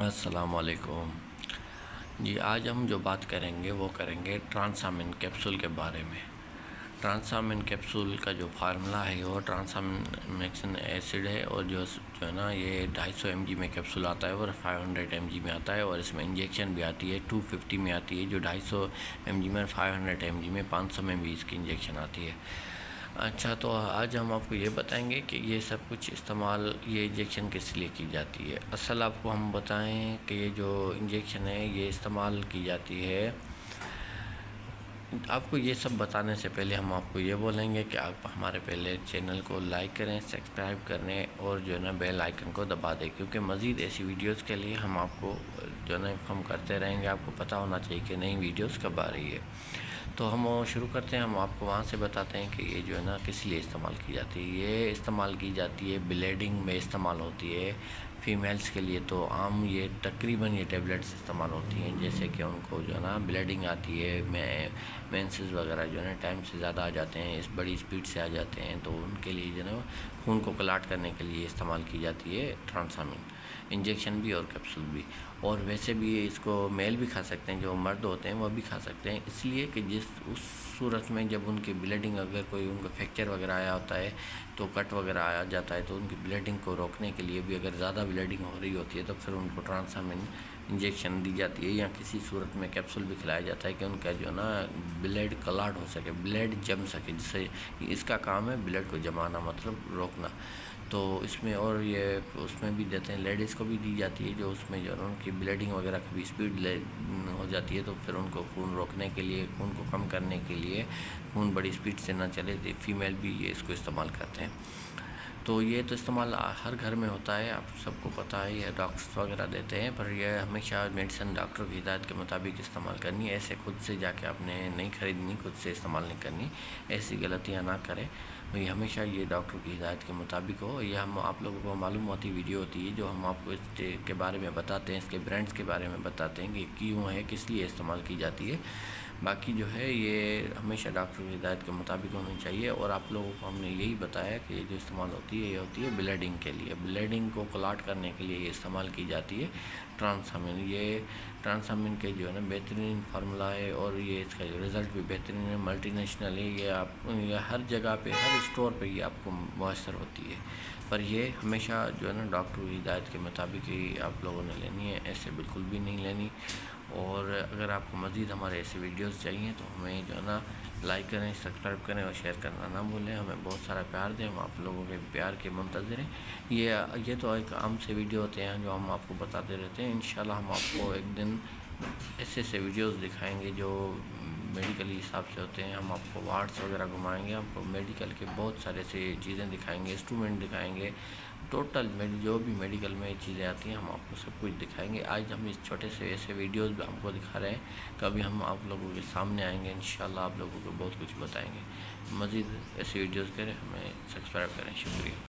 السلام علیکم جی۔ آج ہم جو بات کریں گے وہ کریں گے ٹرانسامن کیپسول کے بارے میں۔ ٹرانسامن کیپسول کا جو فارمولا ہے وہ ٹرانسامن ایسڈ ہے، اور جو ہے نا یہ 250 mg میں کیپسول آتا ہے اور 500 mg میں آتا ہے، اور اس میں انجیکشن بھی آتی ہے 250 میں آتی ہے، جو 250 mg میں 500 mg میں 500 میں بھی اس کی انجیکشن آتی ہے۔ اچھا، تو آج ہم آپ کو یہ بتائیں گے کہ یہ سب کچھ استعمال، یہ انجیکشن کس لیے کی جاتی ہے۔ اصل آپ کو ہم بتائیں کہ یہ جو انجیکشن ہے یہ استعمال کی جاتی ہے۔ آپ کو یہ سب بتانے سے پہلے ہم آپ کو یہ بولیں گے کہ آپ ہمارے پہلے چینل کو لائک کریں، سبسکرائب کریں، اور جو ہے نا بیل آئیکن کو دبا دیں، کیونکہ مزید ایسی ویڈیوز کے لیے ہم آپ کو جو ہے نا انفارم کرتے رہیں گے۔ آپ کو پتہ ہونا چاہیے کہ نئی ویڈیوز کب آ رہی ہے۔ تو ہم شروع کرتے ہیں، ہم آپ کو وہاں سے بتاتے ہیں کہ یہ جو ہے نا کس لیے استعمال کی جاتی ہے۔ یہ استعمال کی جاتی ہے بلیڈنگ میں استعمال ہوتی ہے فیمیلز کے لیے۔ تو عام یہ تقریباً یہ ٹیبلٹس استعمال ہوتی ہیں، جیسے کہ ان کو جو ہے نا بلیڈنگ آتی ہے، مینسز وغیرہ جو ہے نا ٹائم سے زیادہ آ جاتے ہیں، اس بڑی اسپیڈ سے آ جاتے ہیں، تو ان کے لیے جو ہے نا خون کو کلاٹ کرنے کے لیے استعمال کی جاتی ہے ٹرانسامن انجیکشن بھی اور کیپسول بھی۔ اور ویسے بھی اس کو میل بھی کھا سکتے ہیں، جو مرد ہوتے ہیں وہ بھی کھا سکتے ہیں، اس لیے کہ اس صورت میں جب ان کی بلیڈنگ، اگر کوئی ان کا فریکچر وغیرہ آیا ہوتا ہے تو کٹ وغیرہ آ جاتا ہے، تو ان کی بلیڈنگ کو روکنے کے لیے بھی، اگر زیادہ بلیڈنگ ہو رہی ہوتی ہے تو پھر ان کو ٹرانسامن انجیکشن دی جاتی ہے، یا کسی صورت میں کیپسول بھی کھلایا جاتا ہے کہ ان کا جو ہے نا بلیڈ کلاٹ ہو سکے، بلیڈ جم سکے، جس سے اس کا کام ہے بلیڈ کو جمانا، مطلب روکنا۔ تو اس میں اور یہ اس میں بھی دیتے ہیں، لیڈیز کو بھی دی جاتی ہے، جو اس میں جو ہے ان کی بلیڈنگ وغیرہ کی بھی اسپیڈ ہو جاتی ہے، تو پھر ان کو خون روکنے کے لیے، خون کو کم کرنے کے لیے، خون بڑی اسپیڈ سے نہ چلے، فیمیل بھی یہ اس کو استعمال کرتے ہیں۔ تو یہ تو استعمال ہر گھر میں ہوتا ہے، آپ سب کو پتہ ہے، یہ ڈاکٹرز وغیرہ دیتے ہیں، پر یہ ہمیشہ میڈیسن ڈاکٹر کی ہدایت کے مطابق استعمال کرنی ہے۔ ایسے خود سے جا کے آپ نے نہیں خریدنی، خود سے استعمال نہیں کرنی، ایسی غلطیاں نہ کریں۔ یہ ہمیشہ یہ ڈاکٹر کی ہدایت کے مطابق ہو۔ یہ ہم آپ لوگوں کو معلوم ہوتی ویڈیو ہوتی ہے، جو ہم آپ کو اس کے بارے میں بتاتے ہیں، اس کے برانڈز کے بارے میں بتاتے ہیں کہ کیوں ہے، کس لیے استعمال کی جاتی ہے۔ باقی جو ہے یہ ہمیشہ ڈاکٹر کی ہدایت کے مطابق ہونی چاہیے، اور آپ لوگوں کو ہم نے یہی بتایا کہ یہ جو استعمال ہوتی ہے یہ ہوتی ہے بلیڈنگ کے لیے، بلیڈنگ کو کلاٹ کرنے کے لیے یہ استعمال کی جاتی ہے ٹرانسامن۔ یہ ٹرانسامن کے جو ہے نا بہترین فارمولا ہے، اور یہ اس کا جو رزلٹ بھی بہترین ہے، ملٹی نیشنل ہے، یہ ہر جگہ پہ، ہر اسٹور پہ یہ آپ کو میسر ہوتی ہے، پر یہ ہمیشہ جو ہے نا ڈاکٹر کی ہدایت کے مطابق ہی آپ لوگوں نے لینی ہے، ایسے بالکل بھی نہیں لینی۔ اور اگر آپ کو مزید ہمارے ایسے ویڈیوز چاہیے تو ہمیں جو ہے نا لائک کریں، سبسکرائب کریں، اور شیئر کرنا نہ بھولیں۔ ہمیں بہت سارا پیار دیں، ہم آپ لوگوں کے پیار کے منتظر ہیں۔ یہ تو ایک عام سے ویڈیو ہوتے ہیں جو ہم آپ کو بتاتے رہتے ہیں۔ انشاءاللہ ہم آپ کو ایک دن ایسے ویڈیوز دکھائیں گے جو میڈیکل حساب سے ہوتے ہیں۔ ہم آپ کو وارڈس وغیرہ گھمائیں گے، آپ کو میڈیکل کے بہت سارے سے چیزیں دکھائیں گے، انسٹرومنٹ دکھائیں گے، ٹوٹل جو بھی میڈیکل میں چیزیں آتی ہیں ہم آپ کو سب کچھ دکھائیں گے۔ آج ہم اس چھوٹے سے ایسے ویڈیوز بھی ہم کو دکھا رہے ہیں، کبھی ہم آپ لوگوں کے سامنے آئیں گے، انشاءاللہ آپ لوگوں کو بہت کچھ بتائیں گے۔ مزید ایسی ویڈیوز کریں، ہمیں سبسکرائب کریں، شکریہ۔